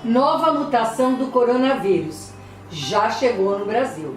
Nova mutação do coronavírus já chegou no Brasil.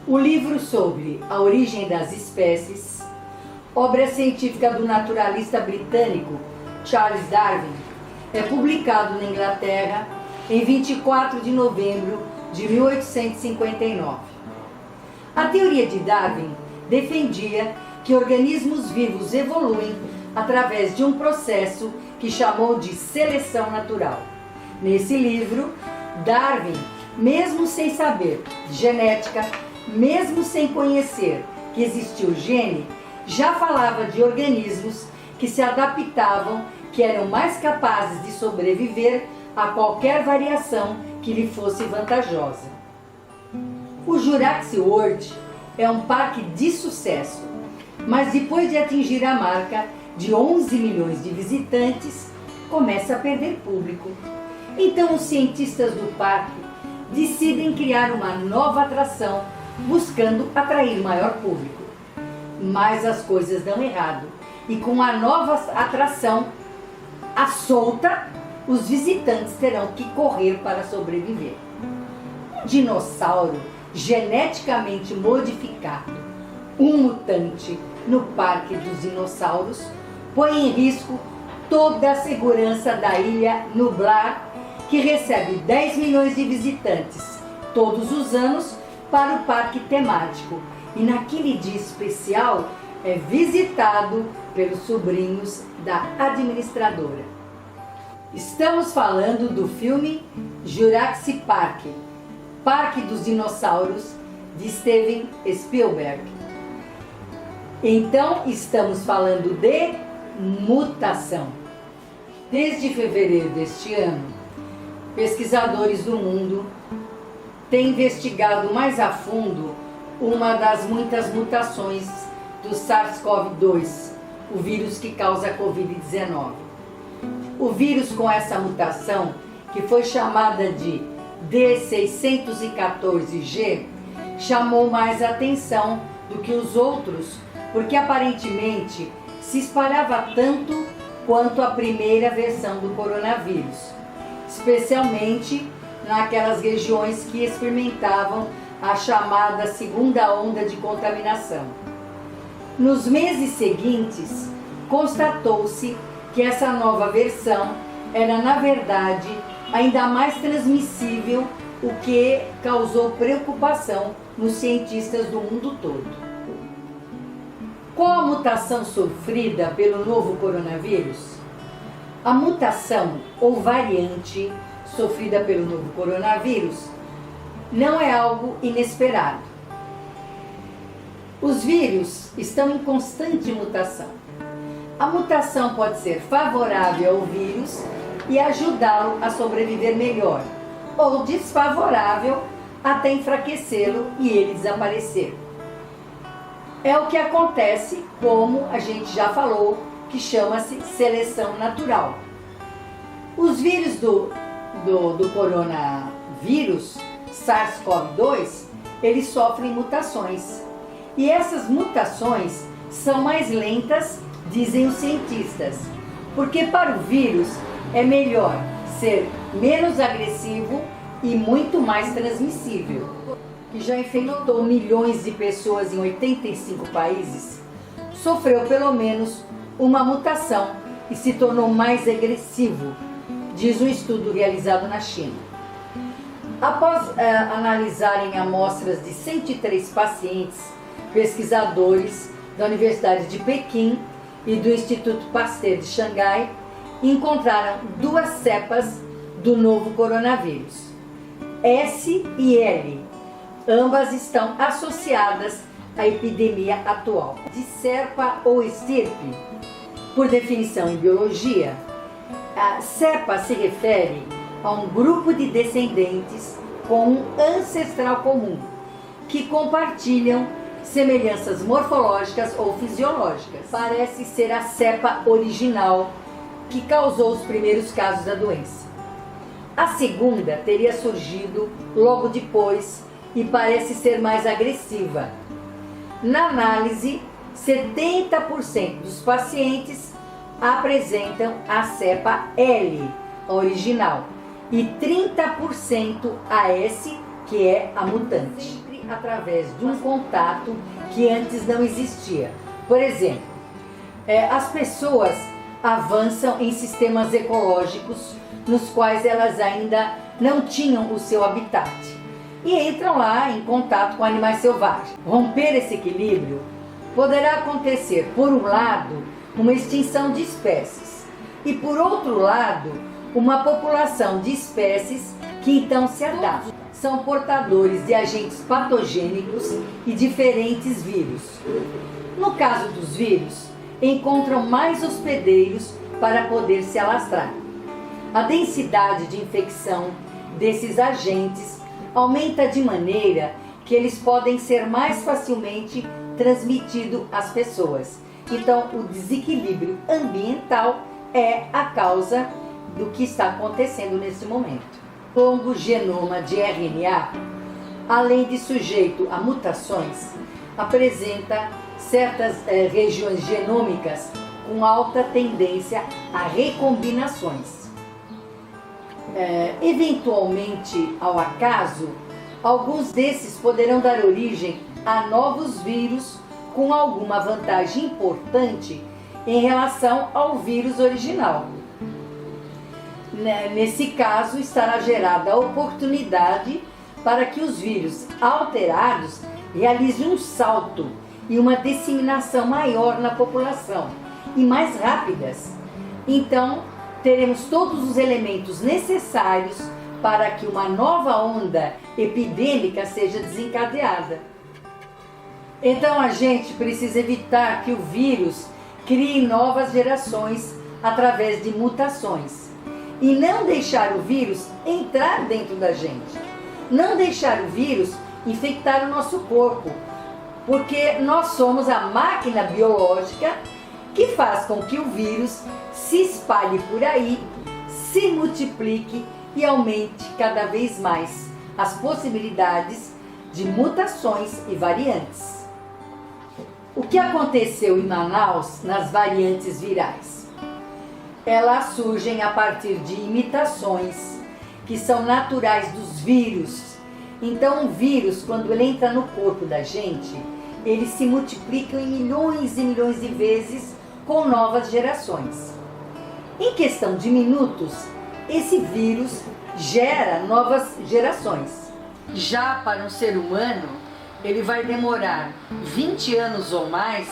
O livro sobre a origem das espécies, obra científica do naturalista britânico Charles Darwin, é publicado na Inglaterra em 24 de novembro de 1859. A teoria de Darwin defendia que organismos vivos evoluem através de um processo que chamou de seleção natural. Nesse livro, Darwin, mesmo sem saber de genética, mesmo sem conhecer que existia o gene, já falava de organismos que se adaptavam, que eram mais capazes de sobreviver a qualquer variação que lhe fosse vantajosa. O Jurassic World é um parque de sucesso, mas depois de atingir a marca de 11 milhões de visitantes, começa a perder público. Então os cientistas do parque decidem criar uma nova atração, buscando atrair maior público. Mas as coisas dão errado, e com a nova atração, a solta, os visitantes terão que correr para sobreviver. Um dinossauro geneticamente modificado, um mutante no Parque dos Dinossauros, põe em risco toda a segurança da Ilha Nublar, que recebe 10 milhões de visitantes todos os anos para o parque temático, e naquele dia especial é visitado pelos sobrinhos da administradora. Estamos falando do filme Jurassic Park, Parque dos Dinossauros, de Steven Spielberg. Então, estamos falando de mutação. Desde fevereiro deste ano, pesquisadores do mundo têm investigado mais a fundo uma das muitas mutações do SARS-CoV-2, o vírus que causa a Covid-19. O vírus com essa mutação, que foi chamada de D614G, chamou mais atenção do que os outros, porque aparentemente se espalhava tanto quanto a primeira versão do coronavírus, especialmente naquelas regiões que experimentavam a chamada segunda onda de contaminação. Nos meses seguintes, constatou-se que essa nova versão era, na verdade, ainda mais transmissível, o que causou preocupação nos cientistas do mundo todo. Qual a mutação sofrida pelo novo coronavírus? A mutação ou variante sofrida pelo novo coronavírus não é algo inesperado. Os vírus estão em constante mutação. A mutação pode ser favorável ao vírus e ajudá-lo a sobreviver melhor, ou desfavorável até enfraquecê-lo e ele desaparecer. É o que acontece, como a gente já falou, que chama-se seleção natural. Os vírus do coronavírus, SARS-CoV-2, eles sofrem mutações. E essas mutações são mais lentas, dizem os cientistas, porque para o vírus é melhor ser menos agressivo e muito mais transmissível. Que já infectou milhões de pessoas em 85 países, sofreu pelo menos uma mutação e se tornou mais agressivo, diz um estudo realizado na China. Após analisarem amostras de 103 pacientes, pesquisadores da Universidade de Pequim e do Instituto Pasteur de Xangai encontraram duas cepas do novo coronavírus, S e L. Ambas estão associadas à epidemia atual. De cepa ou estirpe, por definição em biologia, a cepa se refere a um grupo de descendentes com um ancestral comum, que compartilham semelhanças morfológicas ou fisiológicas. Parece ser a cepa original que causou os primeiros casos da doença. A segunda teria surgido logo depois e parece ser mais agressiva. Na análise, 70% dos pacientes apresentam a cepa L, a original, e 30% a S, que é a mutante. Sempre através de um contato que antes não existia. Por exemplo, as pessoas avançam em sistemas ecológicos nos quais elas ainda não tinham o seu habitat e entram lá em contato com animais selvagens. Romper esse equilíbrio poderá acontecer, por um lado, uma extinção de espécies e, por outro lado, uma população de espécies que então se adaptam. São portadores de agentes patogênicos e diferentes vírus. No caso dos vírus, encontram mais hospedeiros para poder se alastrar. A densidade de infecção desses agentes aumenta de maneira que eles podem ser mais facilmente transmitidos às pessoas. Então, o desequilíbrio ambiental é a causa do que está acontecendo nesse momento. O longo genoma de RNA, além de sujeito a mutações, apresenta certas regiões genômicas com alta tendência a recombinações. Eventualmente, ao acaso, alguns desses poderão dar origem a novos vírus com alguma vantagem importante em relação ao vírus original. Nesse caso, estará gerada a oportunidade para que os vírus alterados realizem um salto e uma disseminação maior na população e mais rápidas. Então, teremos todos os elementos necessários para que uma nova onda epidêmica seja desencadeada. Então, a gente precisa evitar que o vírus crie novas gerações através de mutações e não deixar o vírus entrar dentro da gente, não deixar o vírus infectar o nosso corpo, porque nós somos a máquina biológica que faz com que o vírus se espalhe por aí, se multiplique e aumente cada vez mais as possibilidades de mutações e variantes. O que aconteceu em Manaus nas variantes virais? Elas surgem a partir de imitações que são naturais dos vírus. Então, o vírus, quando ele entra no corpo da gente, ele se multiplica em milhões e milhões de vezes com novas gerações. Em questão de minutos, esse vírus gera novas gerações. Já para um ser humano, ele vai demorar 20 anos ou mais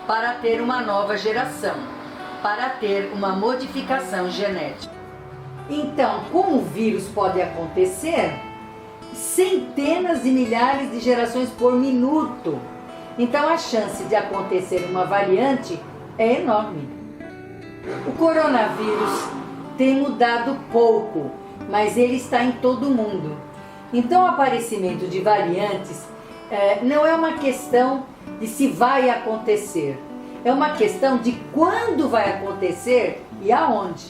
para ter uma nova geração, para ter uma modificação genética. Então, como o vírus pode acontecer? Centenas de milhares de gerações por minuto. Então, a chance de acontecer uma variante é enorme. O coronavírus tem mudado pouco, mas ele está em todo o mundo. Então, o aparecimento de variantes não é uma questão de se vai acontecer, é uma questão de quando vai acontecer e aonde.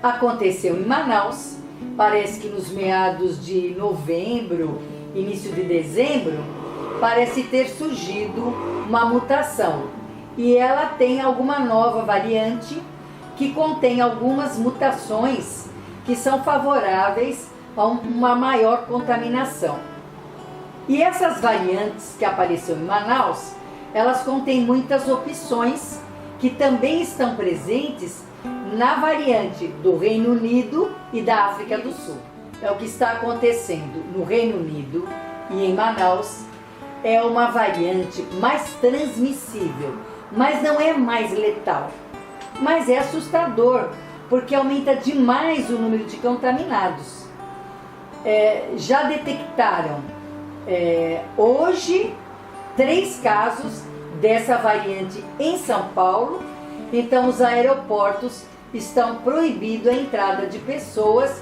Aconteceu em Manaus, parece que nos meados de novembro, início de dezembro, parece ter surgido uma mutação. E ela tem alguma nova variante que contém algumas mutações que são favoráveis a uma maior contaminação. E essas variantes que apareceram em Manaus, elas contêm muitas opções que também estão presentes na variante do Reino Unido e da África do Sul. É o que está acontecendo no Reino Unido e em Manaus. É uma variante mais transmissível, mas não é mais letal. Mas é assustador, porque aumenta demais o número de contaminados. Já detectaram hoje 3 casos dessa variante em São Paulo. Então, os aeroportos estão proibindo a entrada de pessoas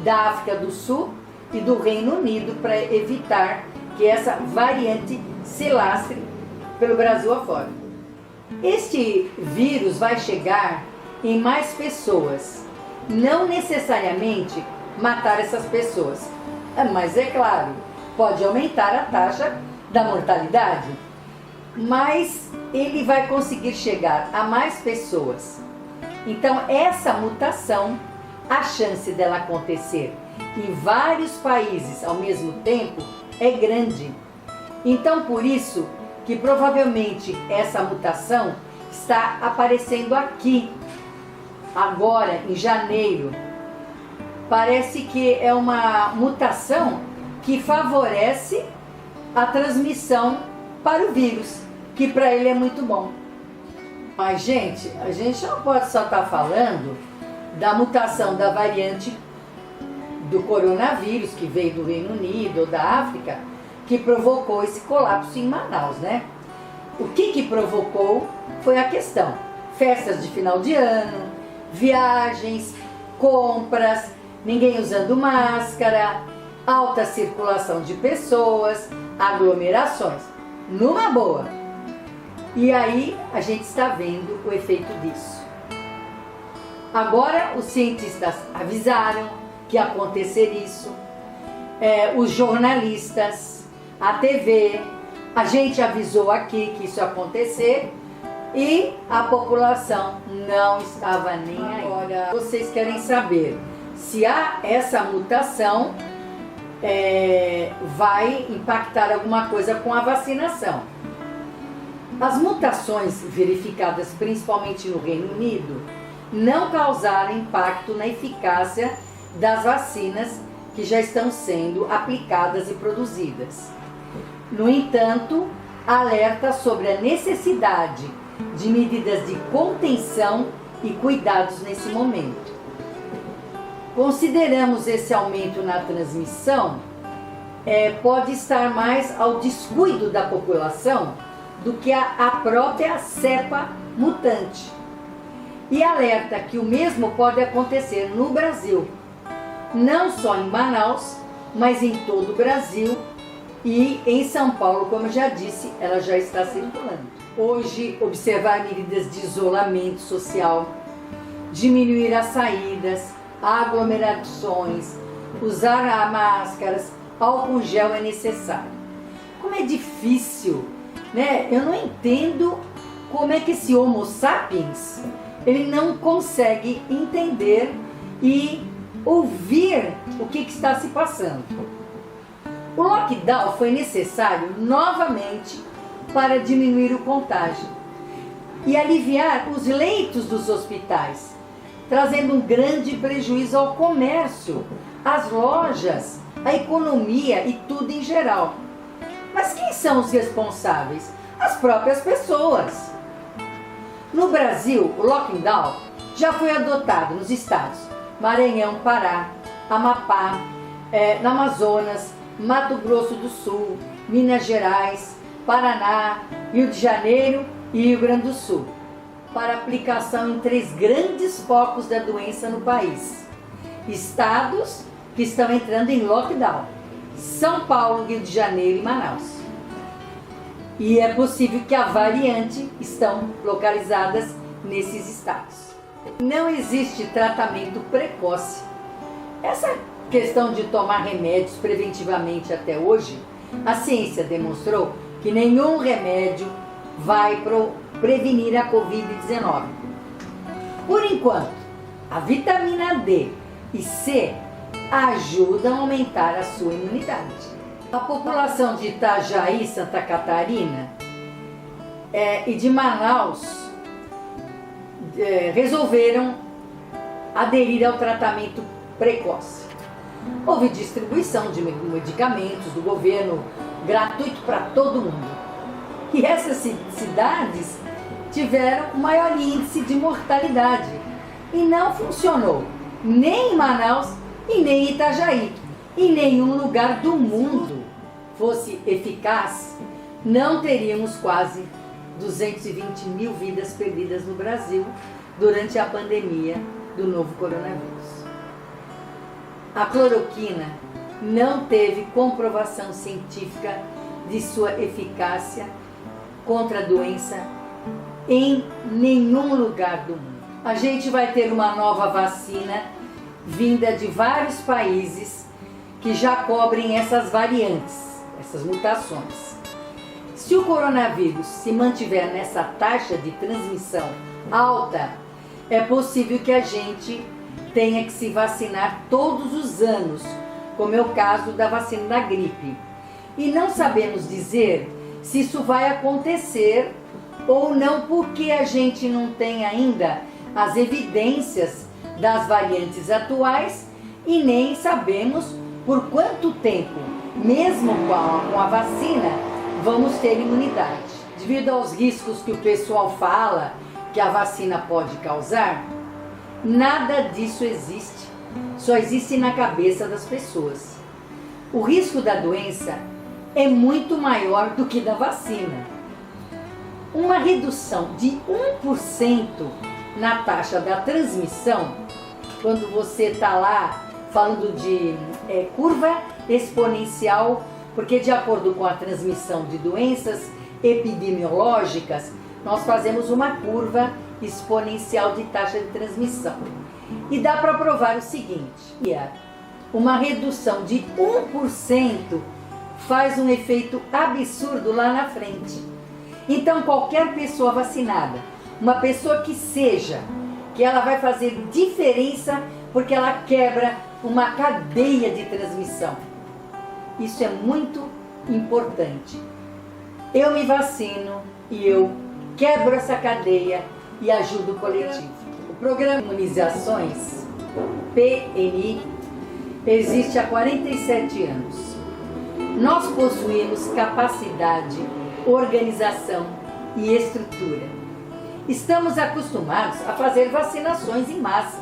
da África do Sul e do Reino Unido para evitar que essa variante se lastre pelo Brasil afora. Este vírus vai chegar em mais pessoas, não necessariamente matar essas pessoas, mas é claro, pode aumentar a taxa da mortalidade, mas ele vai conseguir chegar a mais pessoas. Então, essa mutação, a chance dela acontecer em vários países ao mesmo tempo é grande. Então, por isso que provavelmente essa mutação está aparecendo aqui, agora em janeiro. Parece que é uma mutação que favorece a transmissão para o vírus, que para ele é muito bom. Mas, gente, a gente não pode só estar falando da mutação da variante do coronavírus, que veio do Reino Unido ou da África, que provocou esse colapso em Manaus, né? O que provocou foi a questão: festas de final de ano, viagens, compras, ninguém usando máscara, alta circulação de pessoas, aglomerações, numa boa. E aí a gente está vendo o efeito disso. Agora os cientistas avisaram que ia acontecer isso, os jornalistas, a TV, a gente avisou aqui que isso ia acontecer e a população não estava nem aí. Agora, vocês querem saber se há essa mutação vai impactar alguma coisa com a vacinação. As mutações verificadas principalmente no Reino Unido não causaram impacto na eficácia das vacinas que já estão sendo aplicadas e produzidas. No entanto, alerta sobre a necessidade de medidas de contenção e cuidados nesse momento. Consideramos esse aumento na transmissão pode estar mais ao descuido da população do que a própria cepa mutante. E alerta que o mesmo pode acontecer no Brasil, não só em Manaus, mas em todo o Brasil e em São Paulo, como eu já disse, ela já está circulando. Hoje, observar medidas de isolamento social, diminuir as saídas, aglomerações, usar máscaras, álcool gel é necessário. Como é difícil, né? Eu não entendo como é que esse Homo sapiens ele não consegue entender e ouvir o que está se passando. O lockdown foi necessário novamente para diminuir o contágio e aliviar os leitos dos hospitais, trazendo um grande prejuízo ao comércio, às lojas, à economia e tudo em geral. Mas quem são os responsáveis? As próprias pessoas. No Brasil, o lockdown já foi adotado nos estados Maranhão, Pará, Amapá, no Amazonas, Mato Grosso do Sul, Minas Gerais, Paraná, Rio de Janeiro e Rio Grande do Sul, para aplicação em 3 grandes focos da doença no país. Estados que estão entrando em lockdown: São Paulo, Rio de Janeiro e Manaus. E é possível que a variante estão localizadas nesses estados. Não existe tratamento precoce. Essa questão de tomar remédios preventivamente até hoje, a ciência demonstrou que nenhum remédio vai prevenir a Covid-19. Por enquanto, a vitamina D e C ajudam a aumentar a sua imunidade. A população de Itajaí, Santa Catarina, e de Manaus resolveram aderir ao tratamento precoce. Houve distribuição de medicamentos do governo gratuito para todo mundo. E essas cidades tiveram o maior índice de mortalidade. E não funcionou nem em Manaus e nem em Itajaí. Em nenhum lugar do mundo fosse eficaz, não teríamos quase 220 mil vidas perdidas no Brasil durante a pandemia do novo coronavírus. A cloroquina não teve comprovação científica de sua eficácia contra a doença em nenhum lugar do mundo. A gente vai ter uma nova vacina vinda de vários países que já cobrem essas variantes, essas mutações. Se o coronavírus se mantiver nessa taxa de transmissão alta, é possível que a gente tenha que se vacinar todos os anos, como é o caso da vacina da gripe. E não sabemos dizer se isso vai acontecer ou não, porque a gente não tem ainda as evidências das variantes atuais e nem sabemos por quanto tempo, mesmo com a vacina, vamos ter imunidade. Devido aos riscos que o pessoal fala que a vacina pode causar, nada disso existe, só existe na cabeça das pessoas. O risco da doença é muito maior do que da vacina. Uma redução de 1% na taxa da transmissão, quando você está lá falando de curva exponencial, porque de acordo com a transmissão de doenças epidemiológicas, nós fazemos uma curva exponencial de taxa de transmissão. E dá para provar o seguinte: uma redução de 1% faz um efeito absurdo lá na frente. Então qualquer pessoa vacinada, uma pessoa que ela vai fazer diferença porque ela quebra uma cadeia de transmissão. Isso é muito importante. Eu me vacino e eu quebro essa cadeia e ajudo o coletivo. O Programa de Imunizações, PNI, existe há 47 anos. Nós possuímos capacidade, organização e estrutura. Estamos acostumados a fazer vacinações em massa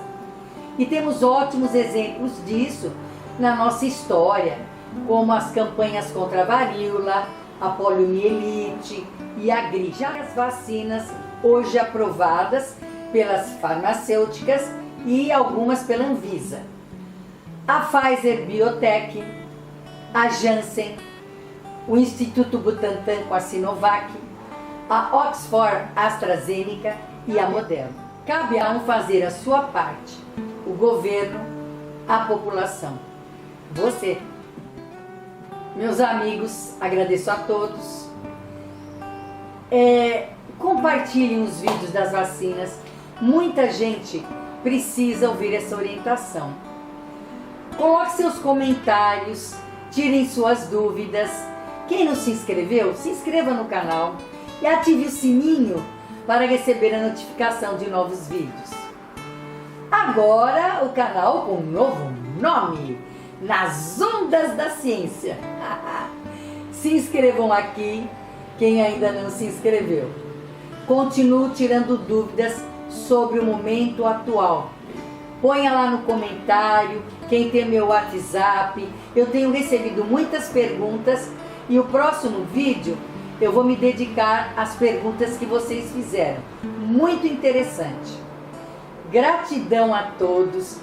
e temos ótimos exemplos disso na nossa história, como as campanhas contra a varíola, a poliomielite e a gripe. Já as vacinas hoje aprovadas pelas farmacêuticas e algumas pela Anvisa. A Pfizer Biotech, a Janssen, o Instituto Butantan com a Sinovac, a Oxford AstraZeneca e a Moderna. Cabe a um fazer a sua parte, o governo, a população, você. Meus amigos, agradeço a todos. Compartilhem os vídeos das vacinas. Muita gente precisa ouvir essa orientação. Coloque seus comentários, tirem suas dúvidas. Quem não se inscreveu, se inscreva no canal e ative o sininho para receber a notificação de novos vídeos. Agora o canal com um novo nome, Nas Ondas da Ciência. Se inscrevam aqui, quem ainda não se inscreveu. Continuo tirando dúvidas sobre o momento atual. Ponha lá no comentário, quem tem meu WhatsApp. Eu tenho recebido muitas perguntas e o próximo vídeo eu vou me dedicar às perguntas que vocês fizeram. Muito interessante. Gratidão a todos.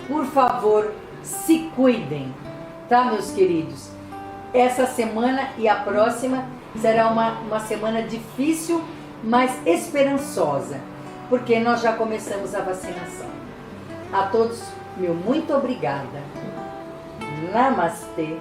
Por favor, se cuidem, tá, meus queridos? Essa semana e a próxima será uma semana difícil, mas esperançosa, porque nós já começamos a vacinação. A todos, meu muito obrigada. Namastê.